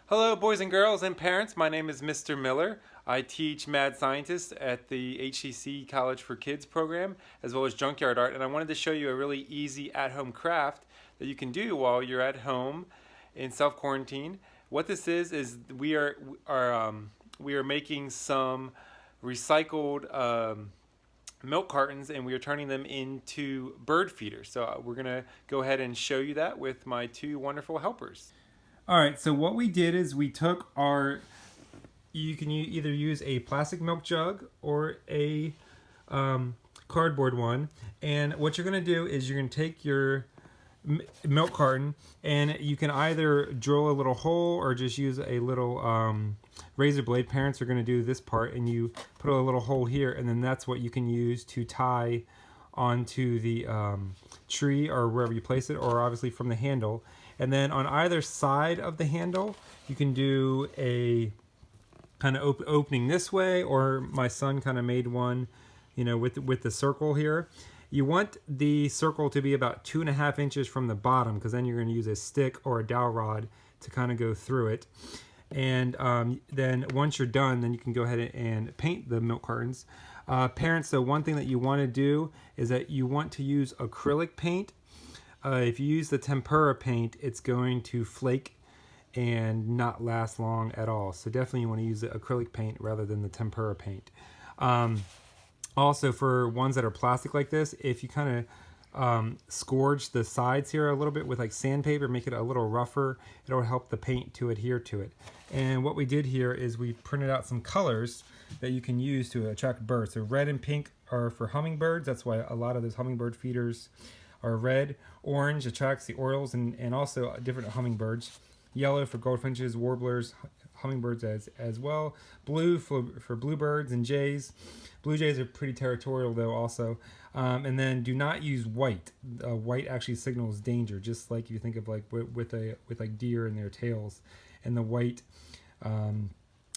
Hello, boys and girls and parents. My name is Mr. Miller. I teach Mad Scientist at the HCC College for Kids program, as well as junkyard art. And I wanted to show you a really easy at-home craft that you can do while you're at home in self-quarantine. What this is we are making some recycled milk cartons, and we are turning them into bird feeders. So we're gonna go ahead and show you that with my two wonderful helpers. All right, so what we did is we took you can either use a plastic milk jug or a cardboard one. And what you're gonna do is you're gonna take your milk carton, and you can either drill a little hole or just use a little razor blade. Parents are gonna do this part, and you put a little hole here, and then that's what you can use to tie onto the tree or wherever you place it, or obviously from the handle. And then on either side of the handle, you can do a kind of opening this way, or my son kind of made one, you know, with the circle here. You want the circle to be about 2.5 inches from the bottom, because then you're going to use a stick or a dowel rod to kind of go through it. And then once you're done, then you can go ahead and paint the milk cartons. Parents, so one thing that you want to do is that you want to use acrylic paint. If you use the tempera paint, it's going to flake and not last long at all. So definitely you want to use the acrylic paint rather than the tempera paint. Also, for ones that are plastic like this, if you kind of scourge the sides here a little bit with like sandpaper, make it a little rougher, it'll help the paint to adhere to it. And what we did here is we printed out some colors that you can use to attract birds. So red and pink are for hummingbirds. That's why a lot of those hummingbird feeders are red. Orange attracts the orioles and also different hummingbirds. Yellow for goldfinches, warblers, hummingbirds as well. Blue for bluebirds and jays. Blue jays are pretty territorial though also. And then do not use white. White actually signals danger, just like you think of like with like deer and their tails. And the white,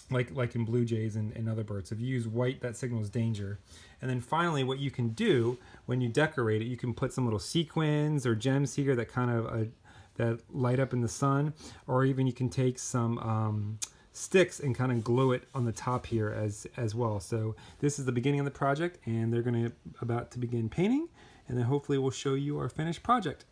like in blue jays and other birds. So if you use white, that signals danger. And then finally, what you can do when you decorate it, you can put some little sequins or gems here that kind of that light up in the sun, or even you can take some sticks and kind of glue it on the top here as well. So this is the beginning of the project, and they're about to begin painting, and then hopefully we'll show you our finished project.